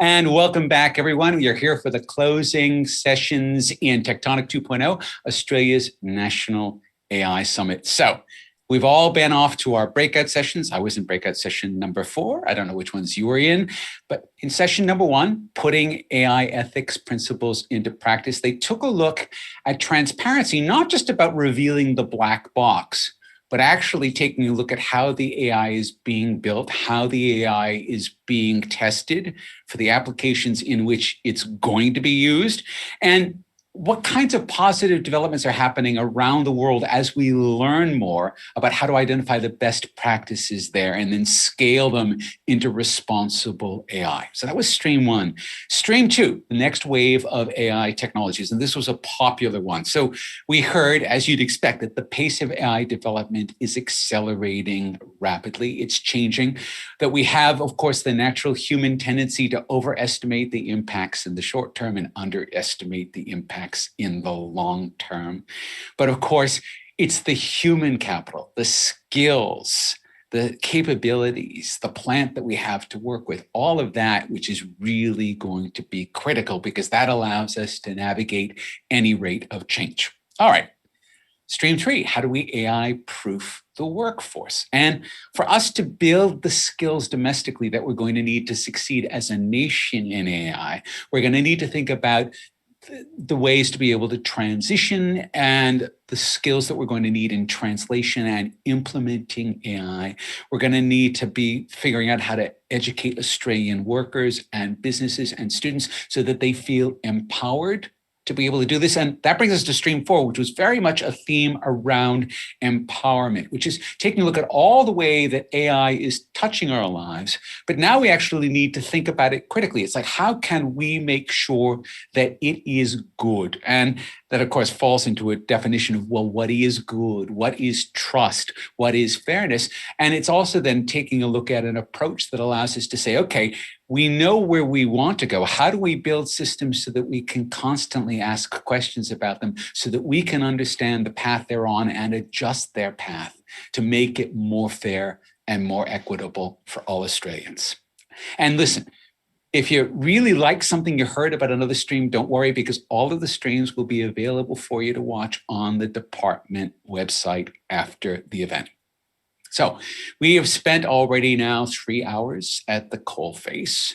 And welcome back, everyone. We are here for the closing sessions in Techtonic 2.0, Australia's National AI Summit. So we've all been off to our breakout sessions. I was in breakout session number 4. I don't know which ones you were in, but in session number 1, putting AI ethics principles into practice, they took a look at transparency, not just about revealing the black box, but actually taking a look at how the AI is being built, how the AI is being tested for the applications in which it's going to be used, and what kinds of positive developments are happening around the world as we learn more about how to identify the best practices there and then scale them into responsible AI. So that was stream 1. Stream 2, the next wave of AI technologies, and this was a popular one. So we heard, as you'd expect, that the pace of AI development is accelerating rapidly. It's changing, that we have, of course, the natural human tendency to overestimate the impacts in the short term and underestimate the impacts in the long term. But of course, it's the human capital, the skills, the capabilities, the plant that we have to work with, all of that, which is really going to be critical because that allows us to navigate any rate of change. All right. Stream 3, how do we AI proof the workforce? And for us to build the skills domestically that we're going to need to succeed as a nation in AI, we're going to need to think about the ways to be able to transition and the skills that we're going to need in translation and implementing AI. We're going to need to be figuring out how to educate Australian workers and businesses and students so that they feel empowered to be able to do this. And that brings us to stream 4, which was very much a theme around empowerment, which is taking a look at all the way that AI is touching our lives. But now we actually need to think about it critically. It's like, how can we make sure that it is good? And that, of course, falls into a definition of, well, what is good? What is trust? What is fairness? And it's also then taking a look at an approach that allows us to say, okay, we know where we want to go. How do we build systems so that we can constantly ask questions about them so that we can understand the path they're on and adjust their path to make it more fair and more equitable for all Australians? And listen, if you really like something you heard about another stream, don't worry, because all of the streams will be available for you to watch on the department website after the event. So we have spent already now 3 hours at the coalface,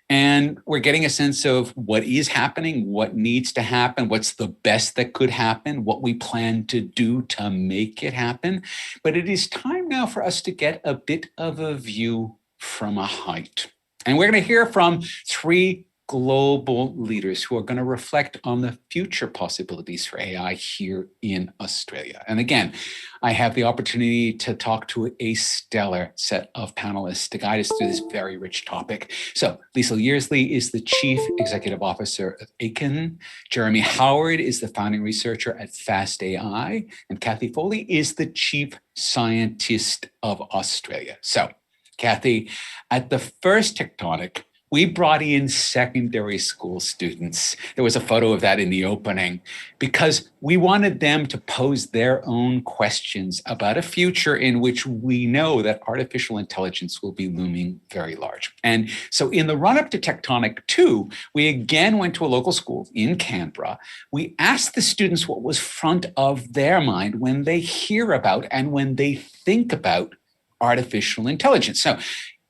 and we're getting a sense of what is happening, what needs to happen, what's the best that could happen, what we plan to do to make it happen. But it is time now for us to get a bit of a view from a height. And we're going to hear from 3 global leaders who are going to reflect on the future possibilities for AI here in Australia. And again, I have the opportunity to talk to a stellar set of panelists to guide us through this very rich topic. So Liesel is the Chief Executive Officer of Aiken. Jeremy Howard is the founding researcher at Fast AI. And Kathy Foley is the Chief Scientist of Australia. So Kathy, at the first Techtonic, we brought in secondary school students. There was a photo of that in the opening because we wanted them to pose their own questions about a future in which we know that artificial intelligence will be looming very large. And so in the run-up to Techtonic 2, we again went to a local school in Canberra. We asked the students what was front of their mind when they hear about and when they think about artificial intelligence. So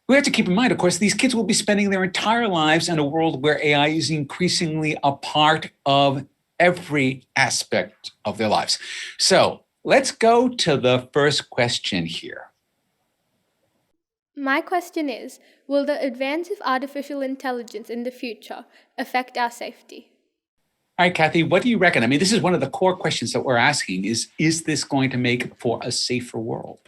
we have to keep in mind, of course, these kids will be spending their entire lives in a world where AI is increasingly a part of every aspect of their lives. So let's go to the first question here. My question is, will the advance of artificial intelligence in the future affect our safety? All right, Kathy, what do you reckon? I mean, this is one of the core questions that we're asking is this going to make for a safer world?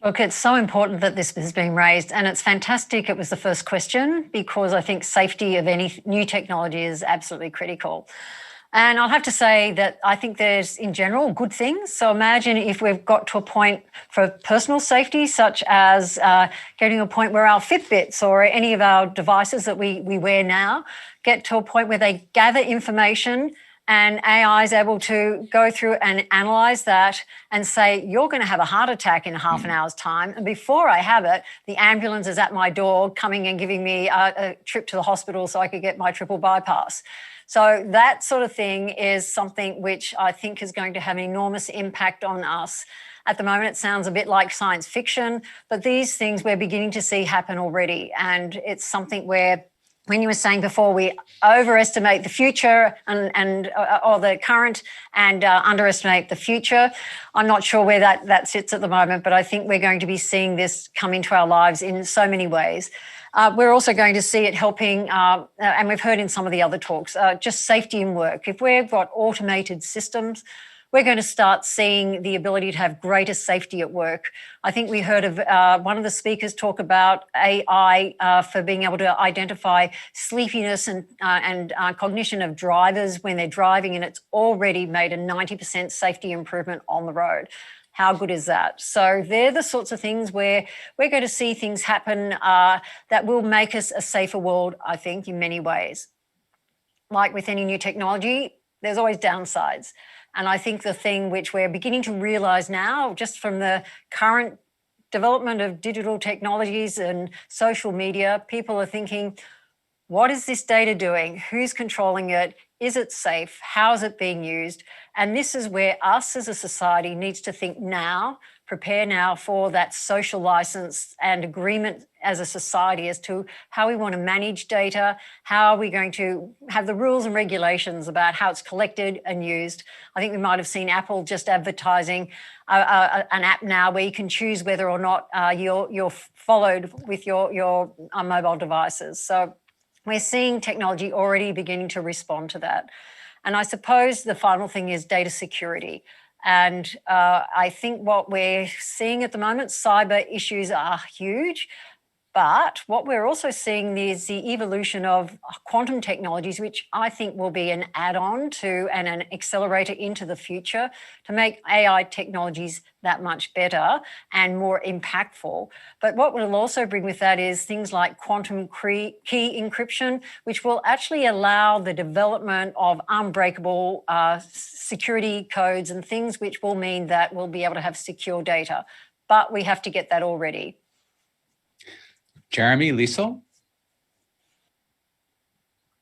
Look, it's so important that this is being raised, and it's fantastic it was the first question because I think safety of any new technology is absolutely critical. And I'll have to say that I think there's, in general, good things. So imagine if we've got to a point for personal safety, such as getting to a point where our Fitbits or any of our devices that we wear now get to a point where they gather information And AI is able to go through and analyze that and say, you're going to have a heart attack in half an hour's time. And before I have it, the ambulance is at my door coming and giving me a trip to the hospital so I could get my triple bypass. So that sort of thing is something which I think is going to have an enormous impact on us. At the moment, it sounds a bit like science fiction, but these things we're beginning to see happen already. And it's something where, when you were saying before, we overestimate the future or the current and underestimate the future. I'm not sure where that sits at the moment, but I think we're going to be seeing this come into our lives in so many ways. We're also going to see it helping, and we've heard in some of the other talks, just safety in work. If we've got automated systems, we're going to start seeing the ability to have greater safety at work. I think we heard of one of the speakers talk about AI for being able to identify sleepiness and cognition of drivers when they're driving, and it's already made a 90% safety improvement on the road. How good is that? So they're the sorts of things where we're going to see things happen that will make us a safer world, I think, in many ways. Like with any new technology, there's always downsides. And I think the thing which we're beginning to realise now, just from the current development of digital technologies and social media, people are thinking, what is this data doing? Who's controlling it? Is it safe? How is it being used? And this is where us as a society needs to think now, prepare now for that social license and agreement as a society as to how we want to manage data, how are we going to have the rules and regulations about how it's collected and used. I think we might have seen Apple just advertising an app now where you can choose whether or not you're followed with your mobile devices. So we're seeing technology already beginning to respond to that. And I suppose the final thing is data security. And I think what we're seeing at the moment, cyber issues are huge. But what we're also seeing is the evolution of quantum technologies, which I think will be an add-on to and an accelerator into the future to make AI technologies that much better and more impactful. But what we'll also bring with that is things like quantum key encryption, which will actually allow the development of unbreakable security codes and things which will mean that we'll be able to have secure data. But we have to get that all ready. Jeremy, Liesel?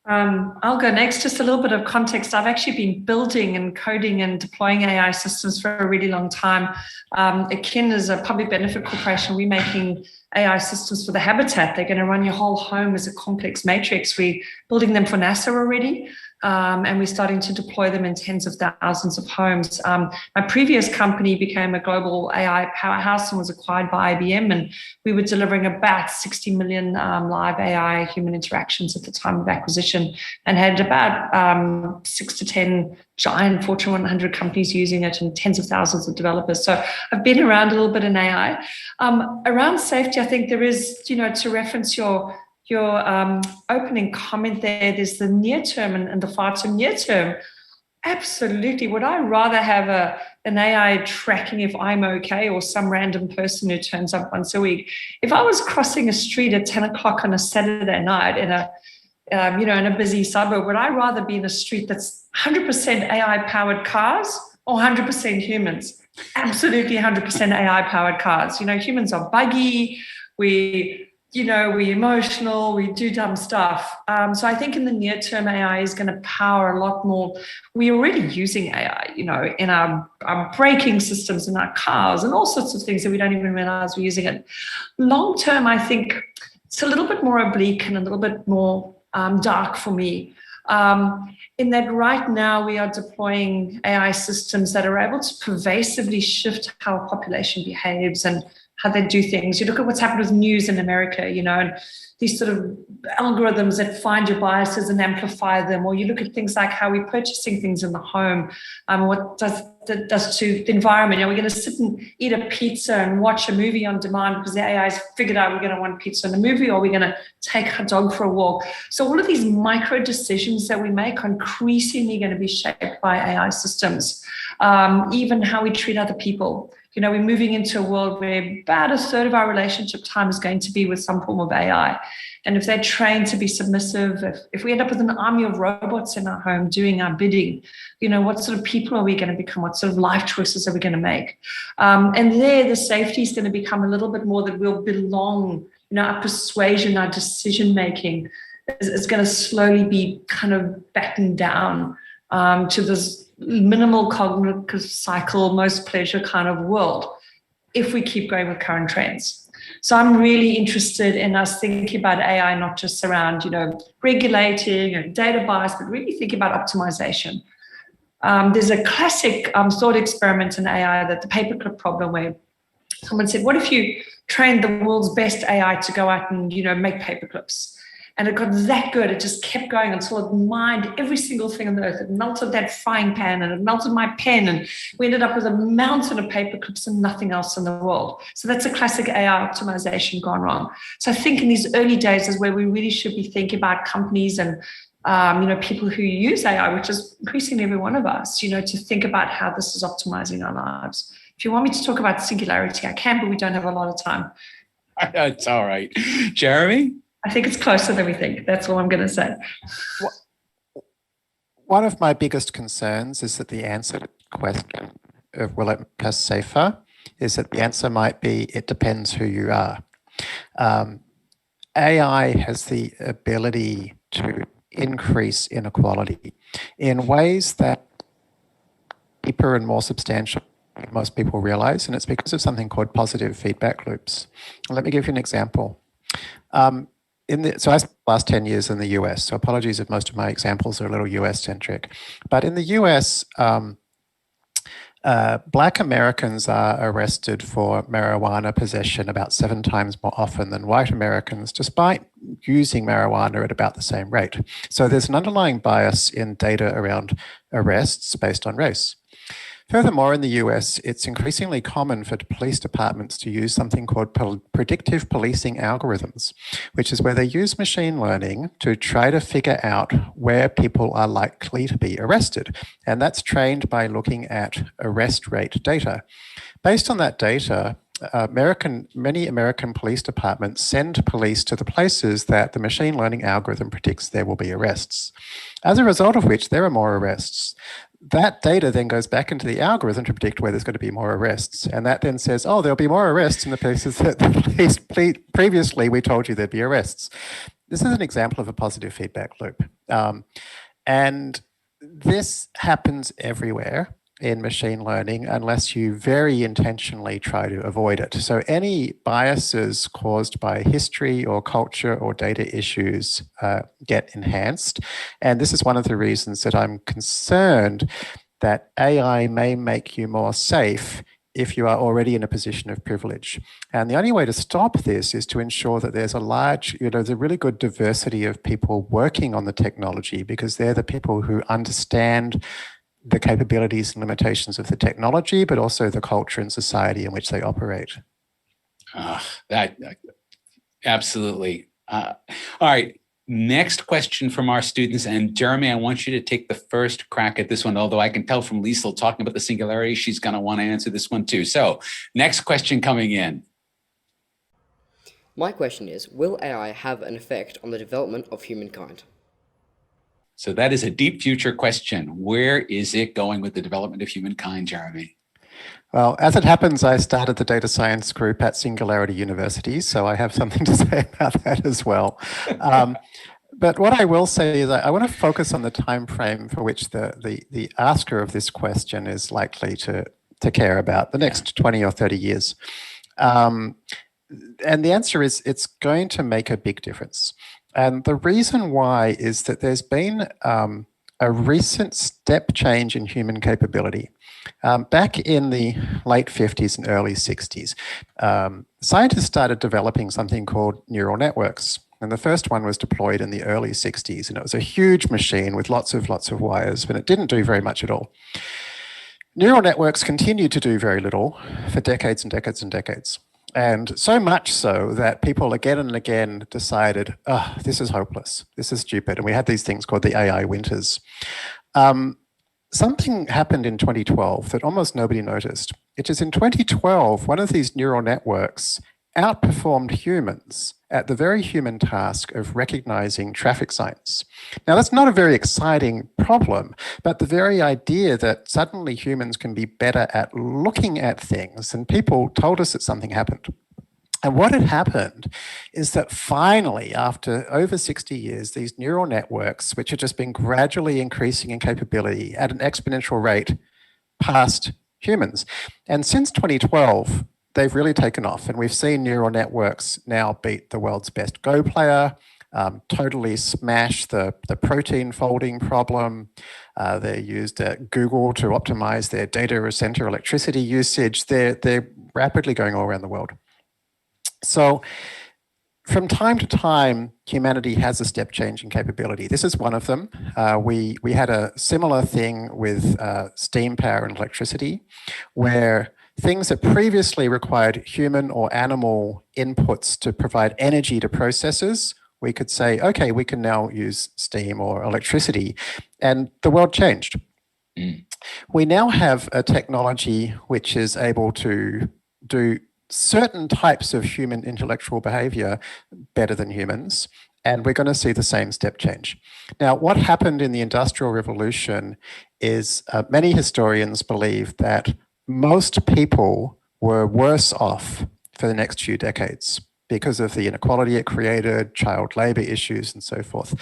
I'll go next. Just a little bit of context. I've actually been building and coding and deploying AI systems for a really long time. Akin is a public benefit corporation. We're making AI systems for the habitat. They're going to run your whole home as a complex matrix. We're building them for NASA already. And we're starting to deploy them in tens of thousands of homes. My previous company became a global AI powerhouse and was acquired by IBM, and we were delivering about 60 million live AI human interactions at the time of acquisition, and had about 6 to 10 giant Fortune 100 companies using it and tens of thousands of developers. So I've been around a little bit in AI. Around safety, I think there is, to reference your opening comment there's the near term and the far term. Near term, absolutely. Would I rather have an AI tracking if I'm okay or some random person who turns up once a week? If I was crossing a street at 10 o'clock on a Saturday night in a busy suburb, would I rather be in a street that's 100% AI powered cars or 100% humans? Absolutely 100% AI powered cars. Humans are buggy. We're emotional, we do dumb stuff. So I think in the near term, AI is going to power a lot more. We're already using AI, in our braking systems, in our cars, and all sorts of things that we don't even realize we're using it. Long term, I think it's a little bit more oblique and a little bit more dark for me. In that right now we are deploying AI systems that are able to pervasively shift how a population behaves and how they do things. You look at what's happened with news in America, and these sort of algorithms that find your biases and amplify them. Or you look at things like how we're purchasing things in the home, what does to the environment. We're going to sit and eat a pizza and watch a movie on demand because the AI's figured out we're going to want pizza in the movie, or we're going to take our dog for a walk. So all of these micro decisions that we make are increasingly going to be shaped by AI systems. Even how we treat other people. We're moving into a world where about a third of our relationship time is going to be with some form of AI. And if they're trained to be submissive, if we end up with an army of robots in our home doing our bidding, what sort of people are we going to become? What sort of life choices are we going to make? And there, the safety is going to become a little bit more that we'll belong. Our persuasion, our decision making is going to slowly be kind of battened down to this minimal cognitive cycle, most pleasure kind of world if we keep going with current trends. So I'm really interested in us thinking about AI, not just around, regulating and data bias, but really thinking about optimization. There's a classic thought experiment in AI, that the paperclip problem, where someone said, what if you trained the world's best AI to go out and, make paperclips? And it got that good. It just kept going until it mined every single thing on the earth. It melted that frying pan and it melted my pen. And we ended up with a mountain of paper clips and nothing else in the world. So that's a classic AI optimization gone wrong. So I think in these early days is where we really should be thinking about companies and people who use AI, which is increasingly every one of us, to think about how this is optimizing our lives. If you want me to talk about singularity, I can, but we don't have a lot of time. That's all right. Jeremy? I think it's closer than we think. That's all I'm going to say. One of my biggest concerns is that the answer to the question of will it make us safer is that the answer might be it depends who you are. AI has the ability to increase inequality in ways that deeper and more substantial than most people realize, and it's because of something called positive feedback loops. Let me give you an example. So I spent the last 10 years in the US, so apologies if most of my examples are a little US-centric. But in the US, Black Americans are arrested for marijuana possession about 7 times more often than white Americans, despite using marijuana at about the same rate. So there's an underlying bias in data around arrests based on race. Furthermore, in the US, it's increasingly common for police departments to use something called predictive policing algorithms, which is where they use machine learning to try to figure out where people are likely to be arrested. And that's trained by looking at arrest rate data. Based on that data, many American police departments send police to the places that the machine learning algorithm predicts there will be arrests. As a result of which, there are more arrests. That data then goes back into the algorithm to predict where there's going to be more arrests. And that then says, oh, there'll be more arrests in the places that the police previously we told you there'd be arrests. This is an example of a positive feedback loop. And this happens everywhere in machine learning unless you very intentionally try to avoid it. So any biases caused by history or culture or data issues get enhanced. And this is one of the reasons that I'm concerned that AI may make you more safe if you are already in a position of privilege. And the only way to stop this is to ensure that there's there's a really good diversity of people working on the technology, because they're the people who understand the capabilities and limitations of the technology, but also the culture and society in which they operate. Absolutely. All right. Next question from our students. And Jeremy, I want you to take the first crack at this one, although I can tell from Liesel talking about the singularity, she's going to want to answer this one too. So next question coming in. My question is, will AI have an effect on the development of humankind? So that is a deep future question. Where is it going with the development of humankind, Jeremy? Well, as it happens, I started the data science group at Singularity University, so I have something to say about that as well. But what I will say is I want to focus on the time frame for which the asker of this question is likely to care about, the next 20 or 30 years. And the answer is it's going to make a big difference. And the reason why is that there's been a recent step change in human capability. Back in the late 50s and early 60s, scientists started developing something called neural networks. And the first one was deployed in the early 60s. And it was a huge machine with lots of wires, but it didn't do very much at all. Neural networks continued to do very little for decades and decades and decades. And so much so that people again and again decided, this is hopeless, this is stupid. And we had these things called the AI winters. something happened in 2012 that almost nobody noticed. It is in 2012, one of these neural networks outperformed humans at the very human task of recognizing traffic signs. Now, that's not a very exciting problem, but the very idea that suddenly humans can be better at looking at things, and people told us that something happened. And what had happened is that finally, after over 60 years, these neural networks, which had just been gradually increasing in capability at an exponential rate, passed humans. And since 2012, they've really taken off. And we've seen neural networks now beat the world's best Go player, totally smash the protein folding problem. They're used at Google to optimize their data center electricity usage. They're rapidly going all around the world. So from time to time, humanity has a step change in capability. This is one of them. We had a similar thing with steam power and electricity, where things that previously required human or animal inputs to provide energy to processes, we could say, okay, we can now use steam or electricity, and the world changed. We now have a technology which is able to do certain types of human intellectual behavior better than humans, and we're going to see the same step change. Now, what happened in the Industrial Revolution is many historians believe that most people were worse off for the next few decades because of the inequality it created, child labor issues, and so forth.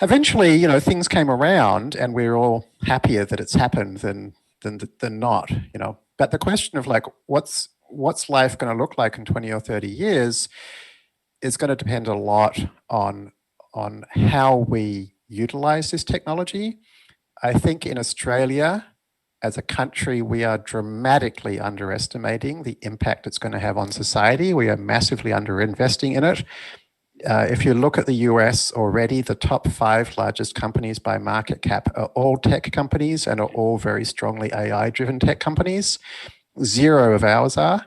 Eventually, things came around, and we're all happier that it's happened than not. But the question of what's life going to look like in 20 or 30 years is going to depend a lot on how we utilize this technology. I think in Australia, as a country, we are dramatically underestimating the impact it's going to have on society. We are massively underinvesting in it. If you look at the US already, the top 5 largest companies by market cap are all tech companies and are all very strongly AI-driven tech companies. 0 of ours are.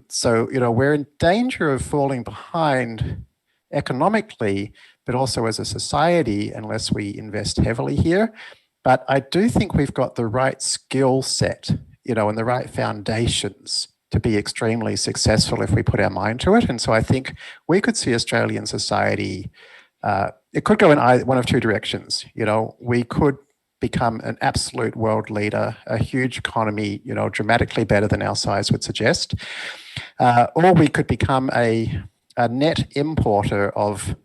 So, we're in danger of falling behind economically, but also as a society, unless we invest heavily here. But I do think we've got the right skill set, and the right foundations to be extremely successful if we put our mind to it. And so I think we could see Australian society, it could go in one of 2 directions. We could become an absolute world leader, a huge economy, dramatically better than our size would suggest. Or we could become a net importer of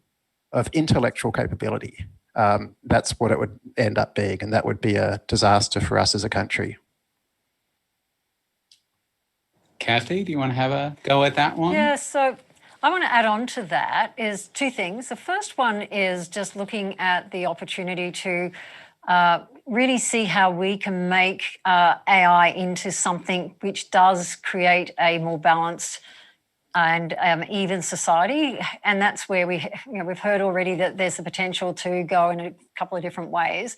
intellectual capability. That's what it would end up being, and that would be a disaster for us as a country. Kathy, do you want to have a go at that one? Yeah, so I want to add on to that is 2 things. The first one is just looking at the opportunity to really see how we can make AI into something which does create a more balanced and even society. And that's where we've heard already that there's the potential to go in a couple of different ways.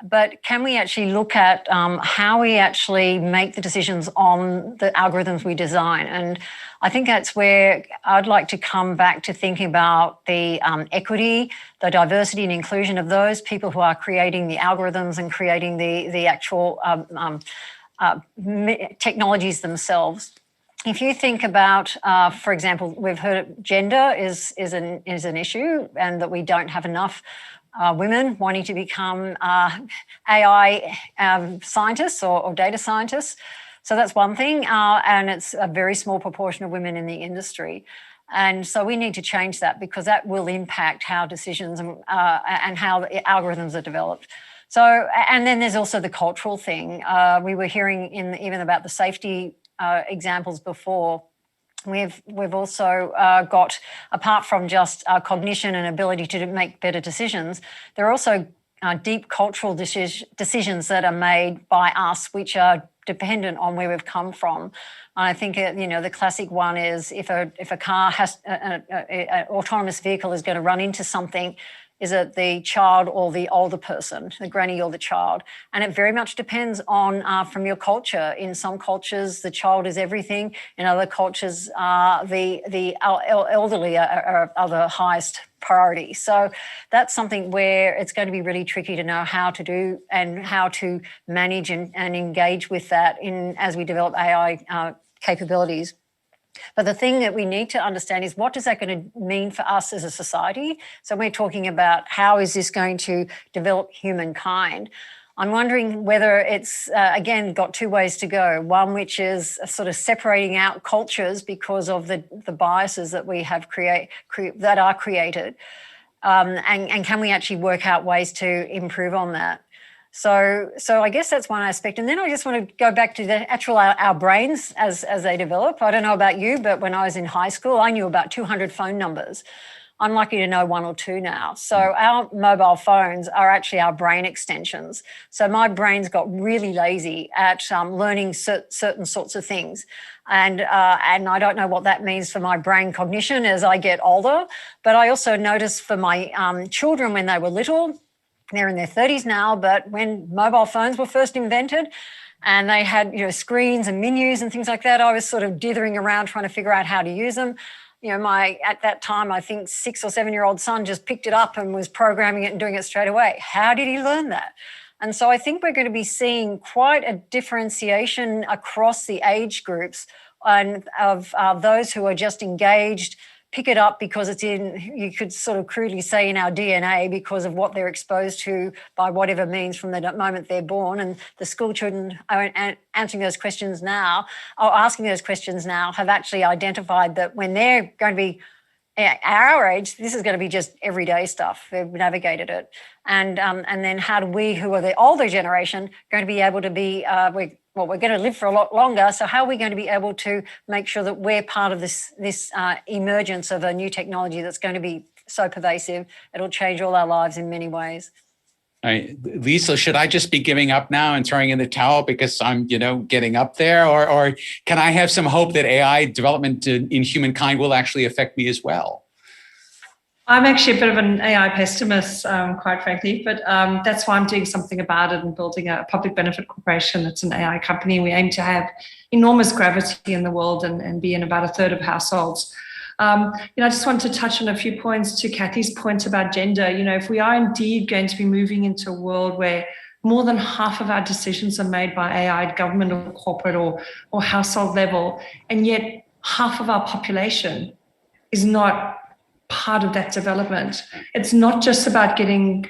But can we actually look at how we actually make the decisions on the algorithms we design? And I think that's where I'd like to come back to thinking about the equity, the diversity and inclusion of those people who are creating the algorithms and creating the actual technologies themselves. If you think about, for example, we've heard gender is an issue, and that we don't have enough women wanting to become AI scientists or data scientists. So that's one thing, and it's a very small proportion of women in the industry. And so we need to change that, because that will impact how decisions and how the algorithms are developed. So, and then there's also the cultural thing. We were hearing even about the safety examples before. We've also got, apart from just cognition and ability to make better decisions, there are also deep cultural decisions that are made by us, which are dependent on where we've come from. And I think the classic one is if a car has an autonomous vehicle is going to run into something, is it the child or the older person, the granny or the child? And it very much depends on from your culture. In some cultures, the child is everything. In other cultures, the elderly are the highest priority. So that's something where it's going to be really tricky to know how to do and how to manage and engage with that as we develop AI capabilities. But the thing that we need to understand is, what is that going to mean for us as a society? So we're talking about how is this going to develop humankind? I'm wondering whether it's, again, got two ways to go. One, which is sort of separating out cultures because of the biases that we have that are created. And can we actually work out ways to improve on that? So I guess that's one aspect. And then I just want to go back to the actual our brains as they develop. I don't know about you, but when I was in high school, I knew about 200 phone numbers. I'm lucky to know one or two now. So our mobile phones are actually our brain extensions. So my brain's got really lazy at learning certain sorts of things. And I don't know what that means for my brain cognition as I get older. But I also noticed for my children when they were little, they're in their 30s now, but when mobile phones were first invented and they had, screens and menus and things like that, I was sort of dithering around trying to figure out how to use them. At that time, I think 6 or 7-year-old son just picked it up and was programming it and doing it straight away. How did he learn that? And so I think we're going to be seeing quite a differentiation across the age groups and of those who are just engaged, pick it up because it's you could sort of crudely say, in our DNA because of what they're exposed to by whatever means from the moment they're born. And the school children are answering those questions now, or asking those questions now, have actually identified that when they're going to be our age, this is going to be just everyday stuff. They've navigated it. And then how do we, who are the older generation, going to be able to be, we're going to live for a lot longer. So how are we going to be able to make sure that we're part of this emergence of a new technology that's going to be so pervasive, it'll change all our lives in many ways? All right, Liesel, should I just be giving up now and throwing in the towel because I'm, getting up there? Or can I have some hope that AI development in humankind will actually affect me as well? I'm actually a bit of an AI pessimist, quite frankly, but that's why I'm doing something about it and building a public benefit corporation. It's an AI company. We aim to have enormous gravity in the world and be in about a third of households. I just want to touch on a few points to Kathy's point about gender. If we are indeed going to be moving into a world where more than half of our decisions are made by AI at government or corporate or household level, and yet half of our population is not part of that development. It's not just about getting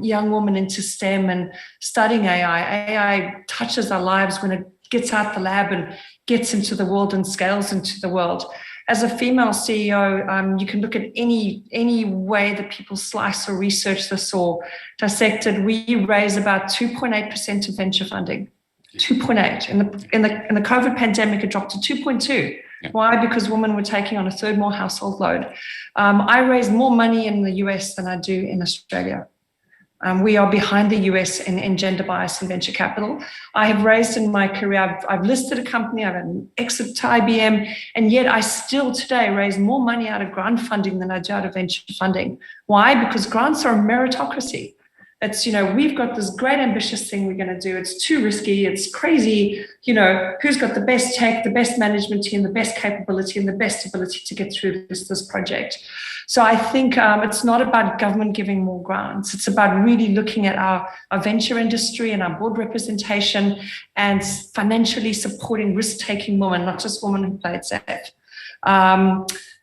young women into STEM and studying AI. AI touches our lives when it gets out the lab and gets into the world and scales into the world. As a female CEO, you can look at any way that people slice or research this or dissect it. We raise about 2.8% of venture funding. 2.8. In the COVID pandemic, it dropped to 2.2. Yeah. Why? Because women were taking on a third more household load. I raise more money in the US than I do in Australia. We are behind the US in gender bias and venture capital. I have raised in my career, I've listed a company, I've had an exit to IBM, and yet I still today raise more money out of grant funding than I do out of venture funding. Why? Because grants are a meritocracy. It's, we've got this great ambitious thing we're going to do. It's too risky. It's crazy. Who's got the best tech, the best management team, the best capability, and the best ability to get through this project. So I think it's not about government giving more grants. It's about really looking at our venture industry and our board representation and financially supporting risk-taking women, not just women who play it safe.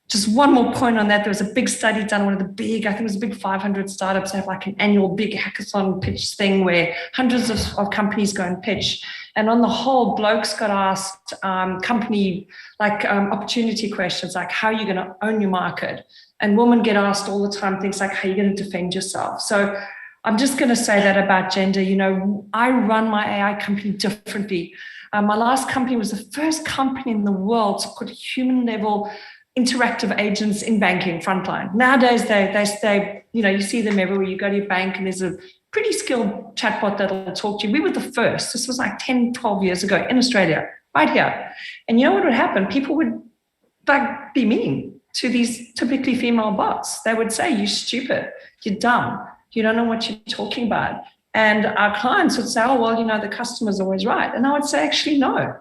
Just one more point on that. There was a big study done, one of the big, I think it was a big 500 startups have like an annual big hackathon pitch thing where hundreds of companies go and pitch. And on the whole, blokes got asked company opportunity questions like, how are you going to own your market? And women get asked all the time things like, how are you going to defend yourself? So I'm just going to say that about gender. I run my AI company differently. My last company was the first company in the world to put human level interactive agents in banking frontline. Nowadays, they you see them everywhere. You go to your bank and there's a pretty skilled chatbot that'll talk to you. We were the first. This was like 10, 12 years ago in Australia, right here. And you know what would happen? People would be mean to these typically female bots. They would say, you're stupid, you're dumb, you don't know what you're talking about. And our clients would say, oh, well, the customer's always right. And I would say, actually, no.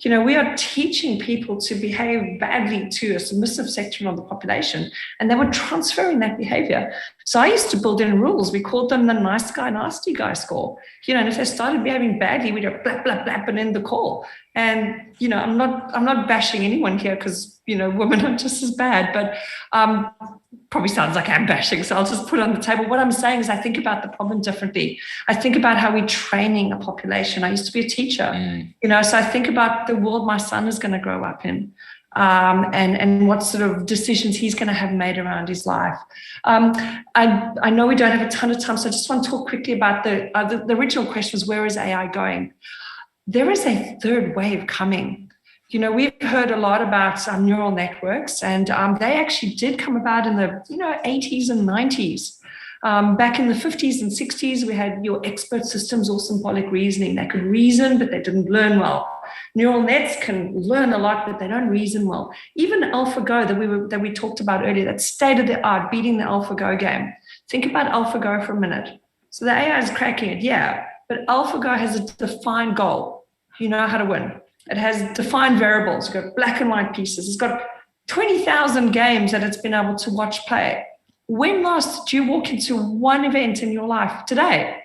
We are teaching people to behave badly to a submissive section of the population, and they were transferring that behavior. So I used to build in rules. We called them the nice guy, nasty guy score. And if they started behaving badly, we'd go blap, blap, blap, and end the call. And, I'm not bashing anyone here because, women are just as bad, but probably sounds like I'm bashing, so I'll just put it on the table. What I'm saying is I think about the problem differently. I think about how we're training a population. I used to be a teacher, so I think about the world my son is going to grow up in, and what sort of decisions he's going to have made around his life. I know we don't have a ton of time, so I just want to talk quickly about the original question was, where is AI going? There is a third wave coming. We've heard a lot about neural networks, and they actually did come about in the 80s and 90s. Back in the 50s and 60s, we had your expert systems or symbolic reasoning. They could reason, but they didn't learn well. Neural nets can learn a lot, but they don't reason well. Even AlphaGo that we talked about earlier, that state of the art, beating the AlphaGo game. Think about AlphaGo for a minute. So the AI is cracking it, yeah, but AlphaGo has a defined goal. You know how to win. It has defined variables. It's got black and white pieces. It's got 20,000 games that it's been able to watch play. When last did you walk into one event in your life? Today,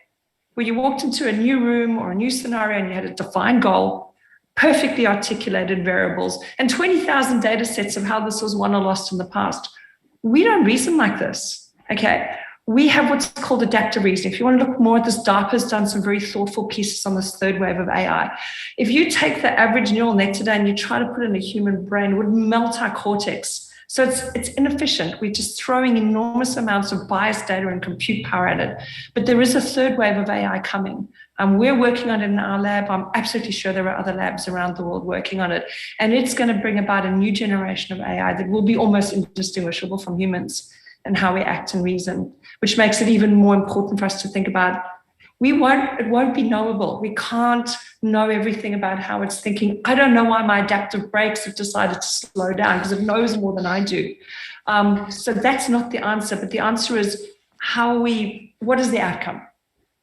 where you walked into a new room or a new scenario and you had a defined goal, perfectly articulated variables, and 20,000 data sets of how this was won or lost in the past. We don't reason like this, okay? We have what's called adaptive reasoning. If you want to look more at this, DARPA's done some very thoughtful pieces on this third wave of AI. If you take the average neural net today and you try to put it in a human brain, it would melt our cortex. So it's inefficient. We're just throwing enormous amounts of biased data and compute power at it. But there is a third wave of AI coming. We're working on it in our lab. I'm absolutely sure there are other labs around the world working on it. And it's going to bring about a new generation of AI that will be almost indistinguishable from humans and how we act and reason, which makes it even more important for us to think about. It won't be knowable. We can't know everything about how it's thinking. I don't know why my adaptive brakes have decided to slow down because it knows more than I do. So that's not the answer, but the answer is what is the outcome?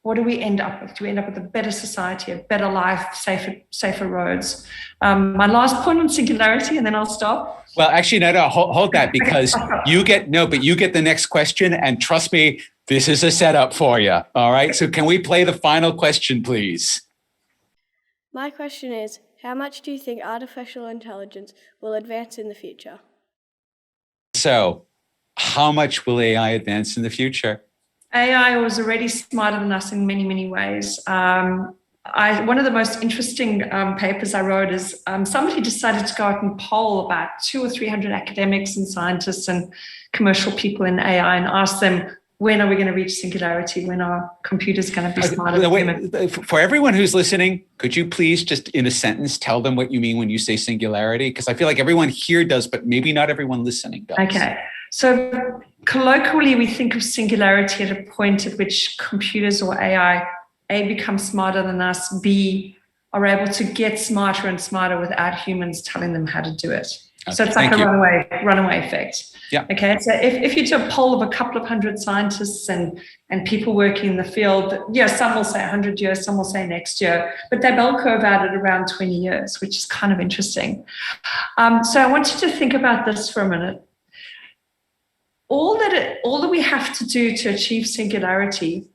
What do we end up with? Do we end up with a better society, a better life, safer roads? My last point on singularity, and then I'll stop. Well, actually, no, hold that, because you get the next question, and trust me, this is a setup for you. All right. So can we play the final question, please? My question is, how much do you think artificial intelligence will advance in the future? So, how much will AI advance in the future? AI was already smarter than us in many, many ways. One of the most interesting papers I wrote is somebody decided to go out and poll about 200 or 300 academics and scientists and commercial people in AI and ask them, when are we going to reach singularity? When are computers going to be smarter than humans? For everyone who's listening, could you please just in a sentence tell them what you mean when you say singularity? Because I feel like everyone here does, but maybe not everyone listening does. Okay. So colloquially, we think of singularity at a point at which computers or AI, A, become smarter than us, B, are able to get smarter and smarter without humans telling them how to do it. Okay, so it's like a runaway effect. Yeah. Okay. So if you do a poll of a couple of hundred scientists and people working in the field, some will say 100 years, some will say next year, but they bell curve out at around 20 years, which is kind of interesting. So I want you to think about this for a minute. All that we have to do to achieve singularity,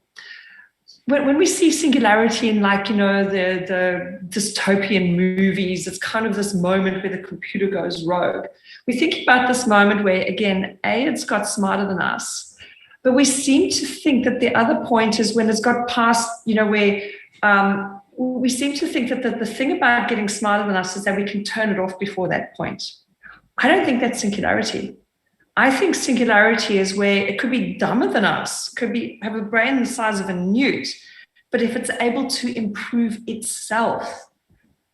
when we see singularity in the dystopian movies, it's kind of this moment where the computer goes rogue. We think about this moment where, again, it's got smarter than us, but we seem to think that the other point is when it's got past, where we seem to think that the thing about getting smarter than us is that we can turn it off before that point. I don't think that's singularity. I think singularity is where it could be dumber than us, have a brain the size of a newt, but if it's able to improve itself,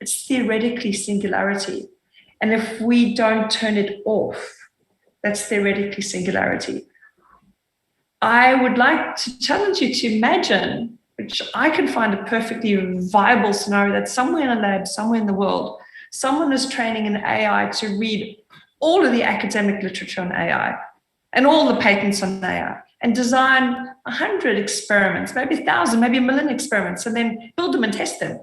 it's theoretically singularity. And if we don't turn it off, that's theoretically singularity. I would like to challenge you to imagine, which I can find a perfectly viable scenario, that somewhere in a lab, somewhere in the world, someone is training an AI to read all of the academic literature on AI and all the patents on AI and design 100 experiments, maybe 1,000, maybe 1 million experiments, and then build them and test them.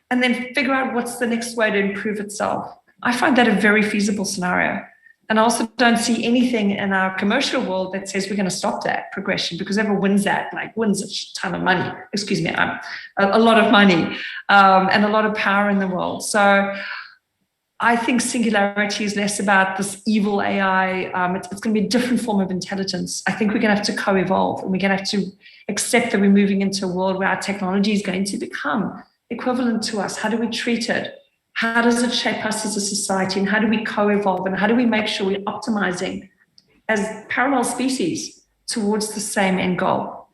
and then figure out what's the next way to improve itself. I find that a very feasible scenario. And I also don't see anything in our commercial world that says we're going to stop that progression, because whoever wins that, like, wins a ton of money, a lot of money, and a lot of power in the world. So I think Singularity is less about this evil AI. It's going to be a different form of intelligence. I think we're going to have to co-evolve, and we're going to have to accept that we're moving into a world where our technology is going to become equivalent to us. How do we treat it? How does it shape us as a society? And how do we co-evolve? And how do we make sure we're optimizing as parallel species towards the same end goal?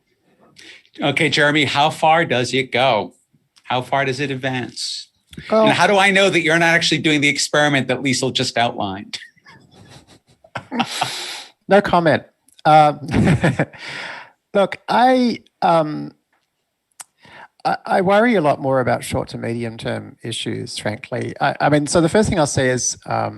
Okay, Jeremy, how far does it go? How far does it advance? Well, and how do I know that you're not actually doing the experiment that Liesel just outlined? no comment. Look, I worry a lot more about short to medium term issues, frankly. I mean, so the first thing I'll say is I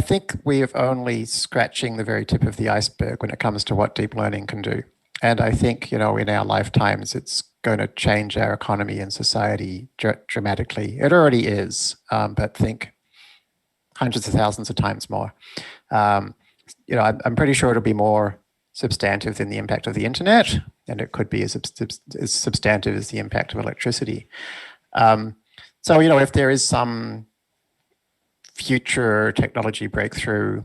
think we are only scratching the very tip of the iceberg when it comes to what deep learning can do. And I think, in our lifetimes, it's going to change our economy and society dramatically. It already is, but think hundreds of thousands of times more. I'm pretty sure it'll be more substantive than the impact of the internet, and it could be as substantive as the impact of electricity. So, if there is some future technology breakthrough,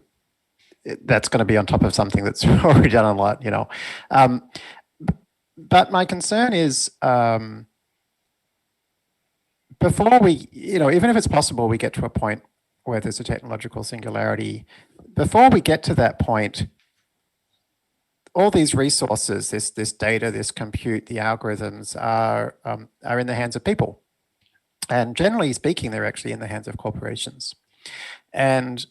that's going to be on top of something that's already done a lot, But my concern is before we, even if it's possible we get to a point where there's a technological singularity, before we get to that point, all these resources, this data, this compute, the algorithms are in the hands of people. And generally speaking, they're actually in the hands of corporations. And,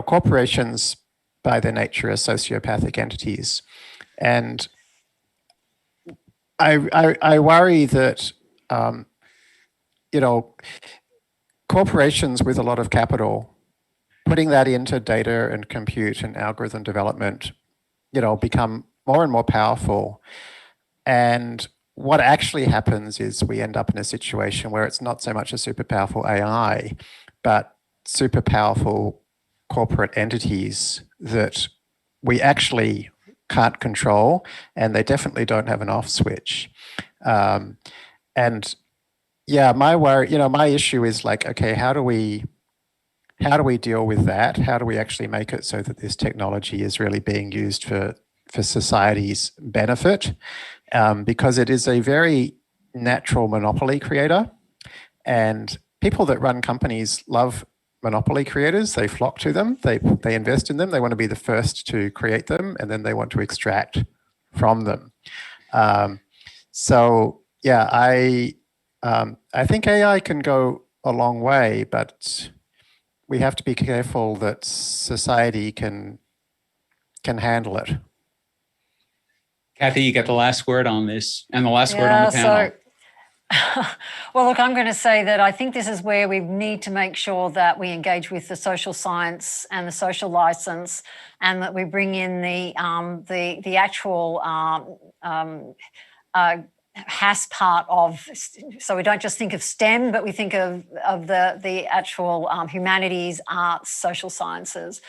corporations by their nature are sociopathic entities. And I worry that, corporations with a lot of capital, putting that into data and compute and algorithm development, become more and more powerful. And what actually happens is we end up in a situation where it's not so much a super powerful AI, but super powerful corporate entities that we actually can't control, and they definitely don't have an off switch. And yeah, my worry, my issue is like, okay, how do we deal with that? How do we actually make it so that this technology is really being used for society's benefit? Because it is a very natural monopoly creator, and people that run companies love monopoly creators. They flock to them, they invest in them, they want to be the first to create them, and then they want to extract from them. So yeah, I think AI can go a long way, but we have to be careful that society can handle it. Kathy, you get the last word on this, and the last word on the panel. Well, look, I'm going to say that I think this is where we need to make sure that we engage with the social science and the social license, and that we bring in the actual HAS part of, so we don't just think of STEM, but we think of the actual humanities, arts, social sciences.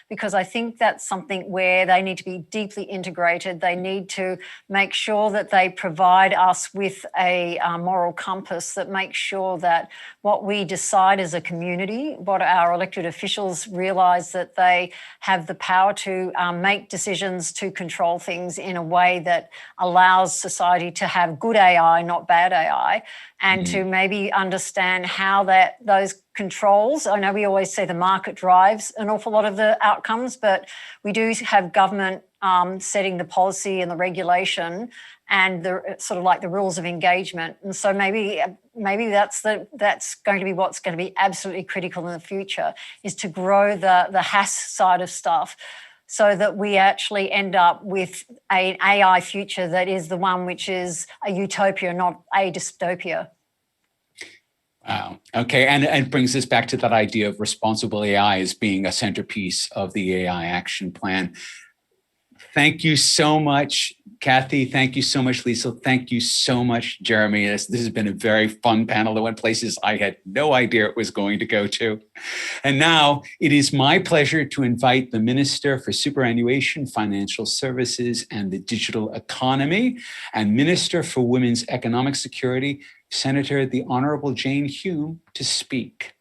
Because I think that's something where they need to be deeply integrated. They need to make sure that they provide us with a moral compass that makes sure that what we decide as a community, what our elected officials realise that they have the power to make decisions to control things in a way that allows society to have good AI, not bad AI, and to maybe understand how those controls. I know we always say the market drives an awful lot of the outcomes, but we do have government setting the policy and the regulation and the sort of like the rules of engagement. And so maybe that's going to be what's going to be absolutely critical in the future, is to grow the HAS side of stuff, so that we actually end up with an AI future that is the one which is a utopia, not a dystopia. Wow. Okay. And it brings us back to that idea of responsible AI as being a centerpiece of the AI action plan. Thank you so much, Kathy. Thank you so much, Liesel. Thank you so much, Jeremy. This has been a very fun panel that went places I had no idea it was going to go to. And now it is my pleasure to invite the Minister for Superannuation, Financial Services, and the Digital Economy, and Minister for Women's Economic Security, Senator the Honorable Jane Hume, to speak.